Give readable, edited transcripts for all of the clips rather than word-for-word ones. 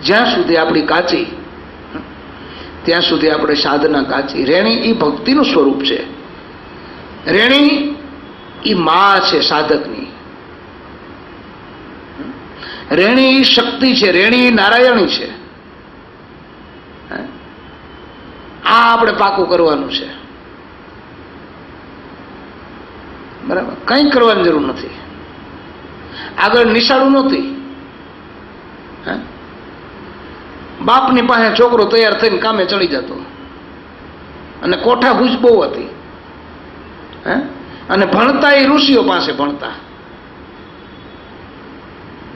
જ્યાં સુધી આપણી કાચી ત્યાં સુધી આપણે સાધના કાચી. રેણી એ ભક્તિનું સ્વરૂપ છે. રેણી એ મા છે સાધકની. રેણી એ શક્તિ છે. રેણી એ નારાયણી છે. આ આપણે પાકું કરવાનું છે. બરાબર, કંઈ કરવાની જરૂર નથી. આગળ નિશાળું નહોતી. બાપની પાસે છોકરો તૈયાર થઈને કામે ચડી જતો અને કોઠા ભૂજ બહુ હતી. અને ભણતા એ ઋષિઓ પાસે ભણતા,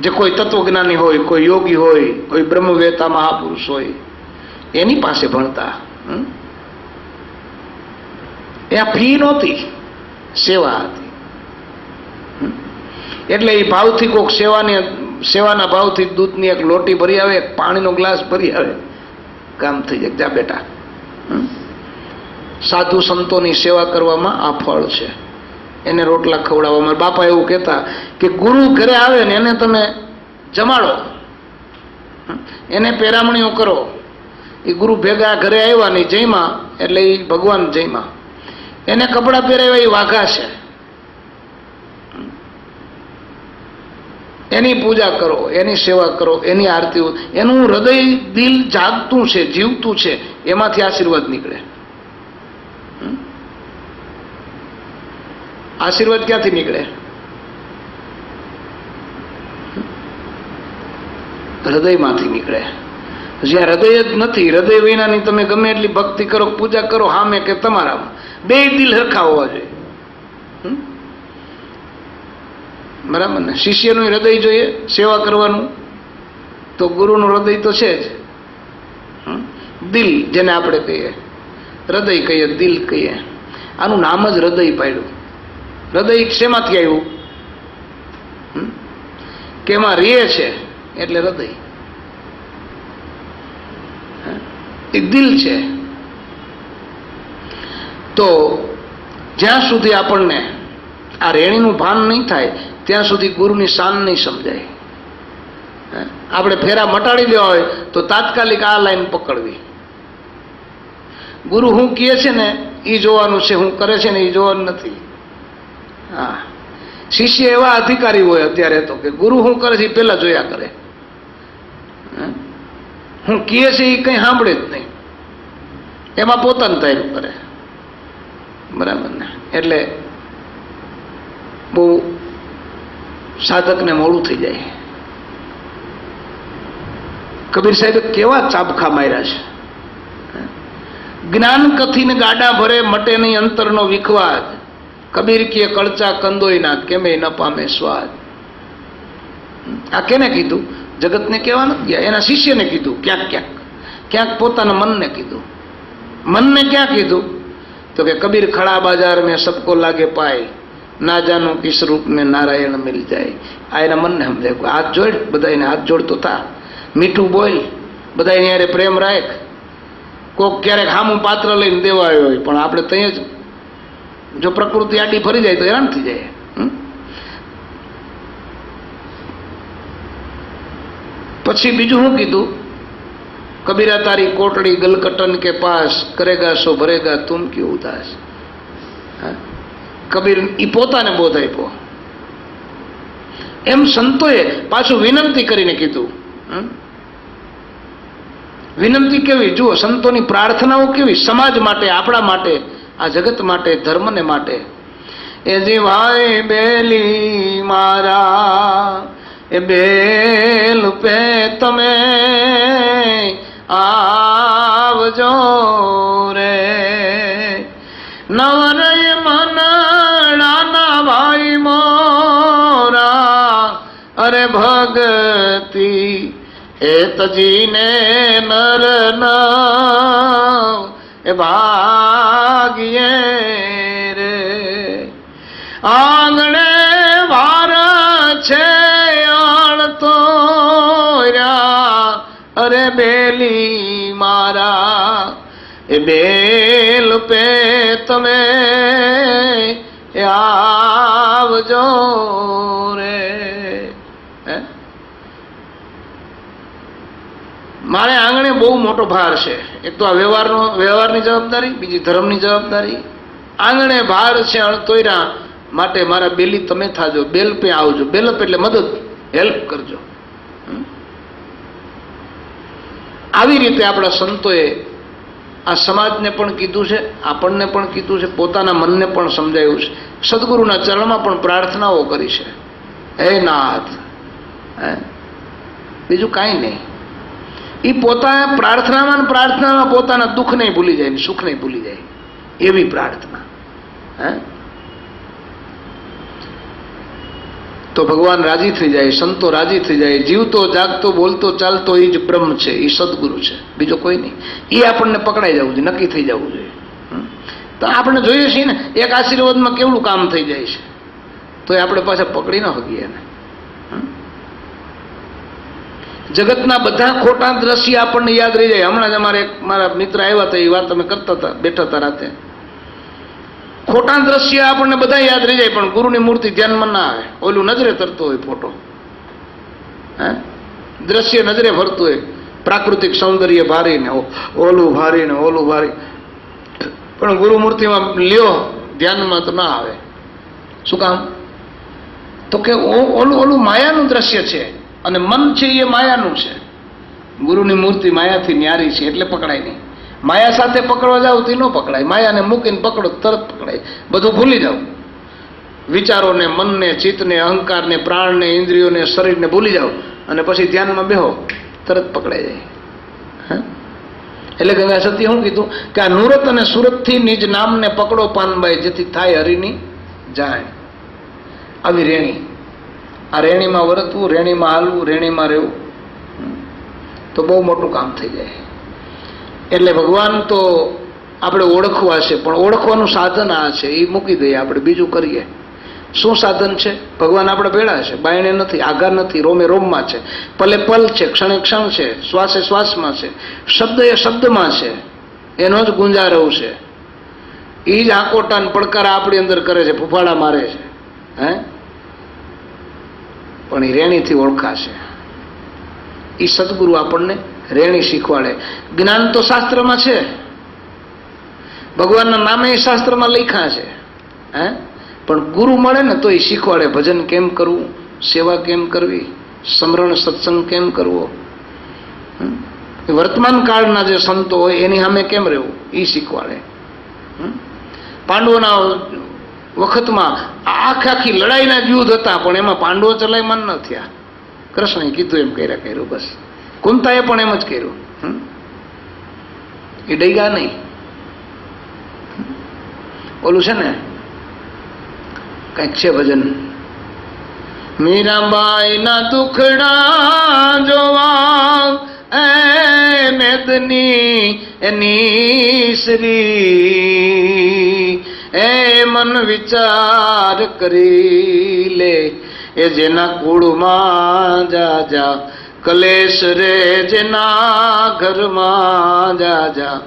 જે કોઈ તત્વજ્ઞાની હોય, કોઈ યોગી હોય, કોઈ બ્રહ્મવેતા મહાપુરુષ હોય, એની પાસે ભણતા. એ ફી નહોતી, સેવા હતી. એટલે એ ભાવથી કોઈક સેવાના ભાવથી દૂધની એક લોટી ભરી આવે, એક પાણીનો ગ્લાસ ભરી આવે, કામ થઈ જાય. જા બેટા, સાધુ સંતોની સેવા કરવામાં આ ફળ છે. એને રોટલા ખવડાવવા. મારા બાપા એવું કહેતા કે ગુરુ ઘરે આવે ને એને તમે જમાડો, એને પેરામણીઓ કરો. એ ગુરુ ભેગા ઘરે આવ્યા નહીં, જયમાં એટલે એ ભગવાન જયમાં. એને કપડાં પહેરાવ્યા એ વાઘા છે. એની પૂજા કરો, એની સેવા કરો, એની આરતી. એનું હૃદય દિલ જાગતું છે, જીવતું છે, એમાંથી આશીર્વાદ નીકળે. આશીર્વાદ ક્યાંથી નીકળે? હૃદયમાંથી નીકળે. જ્યાં હૃદય જ નથી, હૃદય વિનાની તમે ગમે એટલી ભક્તિ કરો, પૂજા કરો, હામે કે તમારામાં, બે દિલ હરખા હોવા જોઈએ. બરાબર ને? શિષ્યનું હૃદય જોઈએ સેવા કરવાનું, તો ગુરુનું હૃદય તો છે જ. દિલ, જેને આપણે કહીએ, હૃદય કહીએ, દિલ કહીએ. આનું નામ જ હૃદય પાડ્યું. હૃદય શેમાંથી આવ્યું? કે એમાં રે છે એટલે હૃદય. એક દિલ છે. તો જ્યાં સુધી આપણને આ રેણીનું ભાન નહીં થાય ત્યાં સુધી ગુરુની શાન નહીં સમજાય. આપણે ફેરા મટાડી દેવા હોય તો તાત્કાલિક આ લાઈન પકડવી. ગુરુ હું કહે છે ને એ જોવાનું છે, હું કરે છે ને એ જોવાનું નથી. હા, શિષ્ય એવા અધિકારી હોય અત્યારે તો કે ગુરુ હું કરે છે એ પેલા જોયા કરે. હું કહે છે એ કંઈ સાંભળે જ નહીં, એમાં પોતાનું તાર્યું કરે. બરાબર ને? એટલે બહુ સાધકને મોડું થઈ જાય. કબીર સાહેબે કેવા ચાબખા માર્યા છે. જ્ઞાન કથીને ગાડા ભરે મટે નહીં અંતરનો વિખવાદ. કબીર કે કળચા કંદોયના કેમે ન પામે સ્વાદ. આ કેને કીધું? જગતને કહેવા નથી ગયા, એના શિષ્યને કીધું. ક્યાંક પોતાના મનને કીધું. મનને ક્યાં કીધું? તો કે કબીર ખડા બાજાર મેં સબકો લાગે પાય, ના જાનો કિસ રૂપ મેં નારાયણ મિલ જાય. આ એના મનને સમજાય. હાથ જોડ, બધાને હાથ જોડતો થા, મીઠું બોલ, બધાને યારે પ્રેમ રાખ. કોક ક્યારેક હામું પાત્ર લઈને દેવા આવ્યો હોય, પણ આપણે ત્યાં જ જો પ્રકૃતિ આડી ફરી જાય તો હેરાન થઈ જાય. પછી બીજું શું કીધું? કબીરા તારી કોટડી ગલકટન કે પાસ, કરેગા સો ભરેગા તુમ ક્યું ઉદાસ. કબીર ઈ પોતાને બોધ આપ્યો. એમ સંતોએ પાછું વિનંતી કરીને કીધું. વિનંતી કેવી? જુઓ, સંતોની પ્રાર્થનાઓ કેવી, સમાજ માટે, આપણા માટે, આ જગત માટે, ધર્મને માટે. એ જીવાય બેલી મારા, એ બેલ પે તમે આવજો રે. નવરય મનડાના ભાઈ મોરા, અરે ભગતિ હેતજીને નર ન એ ભાગ્યે રે. આંગણે વાર છે આળતો ર્યા, અરે બેલી મારા, એ બેલ પે તમે એ આવજો રે. મારે આંગણે બહુ મોટો ભાર છે. એક તો આ વ્યવહારની જવાબદારી, બીજી ધર્મની જવાબદારી. આંગણે ભાર છે અણતોયરા માટે મારા બેલી તમે થાજો, બેલ પે આવજો. બેલપ એટલે મદદ, હેલ્પ કરજો. આવી રીતે આપણા સંતોએ આ સમાજને પણ કીધું છે, આપણને પણ કીધું છે, પોતાના મનને પણ સમજાયું છે. સદગુરુના ચરણમાં પણ પ્રાર્થનાઓ કરી છે. હે નાથ, બીજું કાંઈ નહીં. એ પોતાના પ્રાર્થનામાં પોતાના દુઃખ નહીં ભૂલી જાય ને સુખ નહીં ભૂલી જાય, એવી પ્રાર્થના. તો ભગવાન રાજી થઈ જાય, સંતો રાજી થઈ જાય. જીવતો જાગતો બોલતો ચાલતો એ જ બ્રહ્મ છે, એ સદગુરુ છે, બીજો કોઈ નહીં. એ આપણને પકડાઈ જવું જોઈએ, નક્કી થઈ જવું જોઈએ. તો આપણે જોઈએ છીએ ને, એક આશીર્વાદમાં કેવડું કામ થઈ જાય છે, તો એ આપણે પાછા પકડી ન શકીએ એને. જગતના બધા ખોટા દ્રશ્ય આપણને યાદ રહી જાય. હમણાં જ મારા મિત્ર આવ્યા હતા, એ વાત અમે કરતા હતા, બેઠા હતા રાતે. ખોટા દ્રશ્ય આપણને બધા યાદ રહી જાય, પણ ગુરુની મૂર્તિ ધ્યાનમાં ના આવે. ઓલું નજરે તરતો હોય ફોટો, દ્રશ્ય નજરે ફરતું હોય, પ્રાકૃતિક સૌંદર્ય ભારીને ઓલું ભારીને ઓલું ભારી, પણ ગુરુ મૂર્તિમાં લ્યો ધ્યાનમાં તો ના આવે. શું કામ? તો કે ઓલું માયાનું દ્રશ્ય છે અને મન છે એ માયાનું છે. ગુરુની મૂર્તિ માયાથી ન્યારી છે એટલે પકડાય નહીં. માયા સાથે પકડવા જાવ તો ન પકડાય. માયાને મૂકીને પકડો તરત પકડાય. બધું ભૂલી જાવ, વિચારોને, મનને, ચિત્તને, અહંકારને, પ્રાણને, ઇન્દ્રિયોને, શરીરને ભૂલી જાવ અને પછી ધ્યાનમાં બેહો, તરત પકડાઈ જાય. એટલે ગંગા સતી શું કીધું કે આ નુરત અને સુરતથી નિજ નામને પકડો પાનબાઈ, જેથી થાય હરિની જાણ. આવી રેણી, આ રેણીમાં વર્તવું, રેણીમાં હાલવું, રેણીમાં રહેવું, તો બહુ મોટું કામ થઈ જાય. એટલે ભગવાન તો આપણે ઓળખવા છે, પણ ઓળખવાનું સાધન આ છે, એ મૂકી દઈએ આપણે, બીજું કરીએ. શું સાધન છે? ભગવાન આપણે ભેળા છે, બાયણે નથી, આઘા નથી, રોમે રોમમાં છે, પલે પલ છે, ક્ષણે ક્ષણ છે, શ્વાસે શ્વાસમાં છે, શબ્દ એ શબ્દમાં છે, એનો જ ગુંજારવ છે. એ જ આકોટા પડકારા આપણી અંદર કરે છે, ફૂફાડા મારે છે. પણ એ રેણીથી ઓળખાશે. એ સદગુરુ આપણને રેણી શીખવાડે. જ્ઞાન તો શાસ્ત્રમાં છે, ભગવાનના નામે એ શાસ્ત્રમાં લખ્યા છે, પણ ગુરુ મળે ને તો એ શીખવાડે. ભજન કેમ કરવું, સેવા કેમ કરવી, સમરણ સત્સંગ કેમ કરવો, વર્તમાન કાળના જે સંતો હોય એની સામે કેમ રહેવું, એ શીખવાડે. પાંડવોના વખતમાં આખી લડાઈના યુદ્ધ હતા, પણ એમાં પાંડવો ચલાયમાન ન થયા. કૃષ્ણએ કીધું એમ કર્યું બસ. કુંતાએ પણ એમ જ કર્યું. એ ડૈગા નહીં. ઓલું છે ને કંઈક છે ભજન, મીરાબાઈના દુખડા જોવા એ મેદની એની શ્રી, એ મન વિચાર કરી લે, એ જેના કુળમાં જા જા, કલેશ રે જેના ઘરમાં જા જા,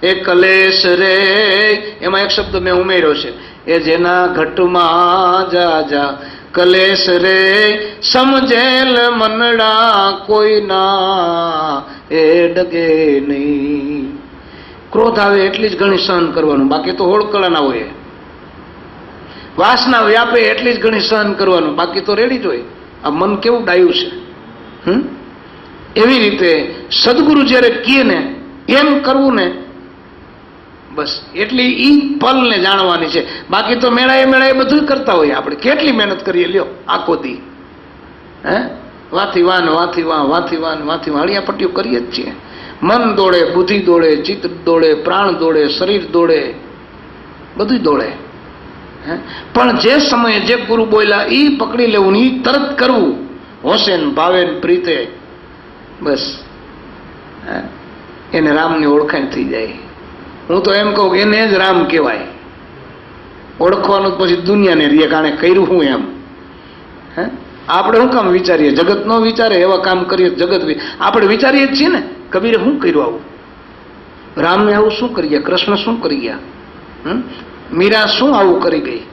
એ કલેશ રે. એમાં એક શબ્દ મેં ઉમેર્યો છે, એ જેના ઘટમાં જા જા, કલેશ રે સમજેલ મનડા કોઈના એ ડગે નહીં. ક્રોધ આવે એટલી જ ઘણી સહન કરવાનું, બાકી તો હોળકળાના હોય. વાસના વ્યાપે એટલી જ ઘણી સહન કરવાનું, બાકી તો રેડી જ હોય. આ મન કેવું ડાયું છે. એવી રીતે સદગુરુ જ્યારે કહે ને એમ કરવું ને, બસ એટલી ઈ પલને જાણવાની છે. બાકી તો મેળાએ બધું કરતા હોય આપણે. કેટલી મહેનત કરીએ લ્યો આખો દી, વાથી વાન વાથી વાં વાથી વાન વાથી વાળિયા પટ્ટીઓ કરીએ જ છીએ. મન દોડે, બુદ્ધિ દોડે, ચિત્ત દોડે, પ્રાણ દોડે, શરીર દોડે, બધું દોડે. પણ જે સમયે જે ગુરુ બોલ્યા એ પકડી લેવું, એ તરત કરવું, હોશે ને ભાવે ને પ્રીતે, બસ એને રામની ઓળખાણ થઈ જાય. હું તો એમ કહું કે એને જ રામ કહેવાય. ઓળખવાનું પછી દુનિયાને રીએ કારણે કર્યું હું એમ. આપણે શું કામ વિચારીએ? જગત નો વિચારે એવા કામ કરીએ. જગત આપણે વિચારીએ જ છીએ ને, કબીરે શું કર્યું આવું, રામને આવું શું કરી ગયા, કૃષ્ણ શું કરી ગયા, મીરા શું આવું કરી ગઈ.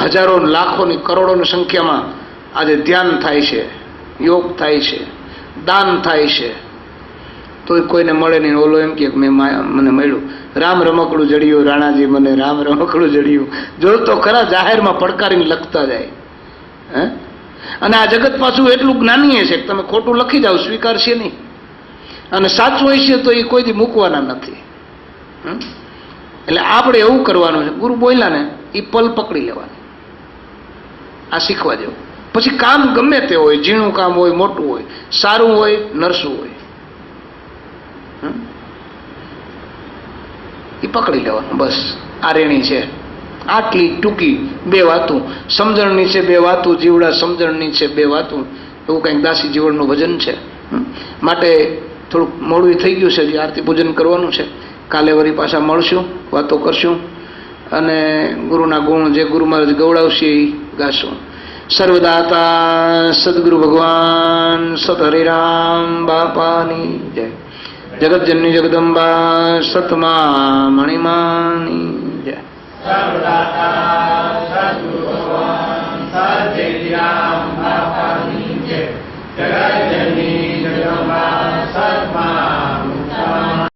હજારો લાખોની કરોડોની સંખ્યામાં આજે ધ્યાન થાય છે, યોગ થાય છે, દાન થાય છે, તોય કોઈને મળે નહીં. ઓલો એમ કે મને મળ્યું, રામ રમકડું જડ્યું રાણાજી, મને રામ રમકડું જડ્યું. જો તો ખરા જાહેરમાં પડકારીને લખતા જાય. હે? અને આ જગત પાછું એટલું જ્ઞાનીય છે કે તમે ખોટું લખી જાઓ સ્વીકારશે નહીં, અને સાચું હોય છે તો એ કોઈ દી મૂકવાના નથી. એટલે આપણે એવું કરવાનું છે, ગુરુ બોલ્યા ને એ પલ પકડી લેવાની, આ શીખવા જેવું. પછી કામ ગમે તે હોય, ઝીણું કામ હોય, મોટું હોય, સારું હોય, નરસું હોય, એ પકડી લેવાનું. બસ આ રેણી છે. આટલી ટૂંકી બે વાતું, સમજણની છે બે વાતું, જીવડા સમજણની છે બે વાતું, એવું કંઈક દાસી જીવનનું ભજન છે. માટે થોડુંક મોડું થઈ ગયું છે, હજી આરતી પૂજન કરવાનું છે. કાલે વળી પાછા મળશું, વાતો કરશું, અને ગુરુના ગુણ જે ગુરુ મહારાજ ગવડાવશે એ ગાશું. સર્વદાતા સદગુરુ ભગવાન સત હરિરામ બાપાની જય. જગતજનની જગદંબા સતમા મણિમાની જય. સર્વદાતા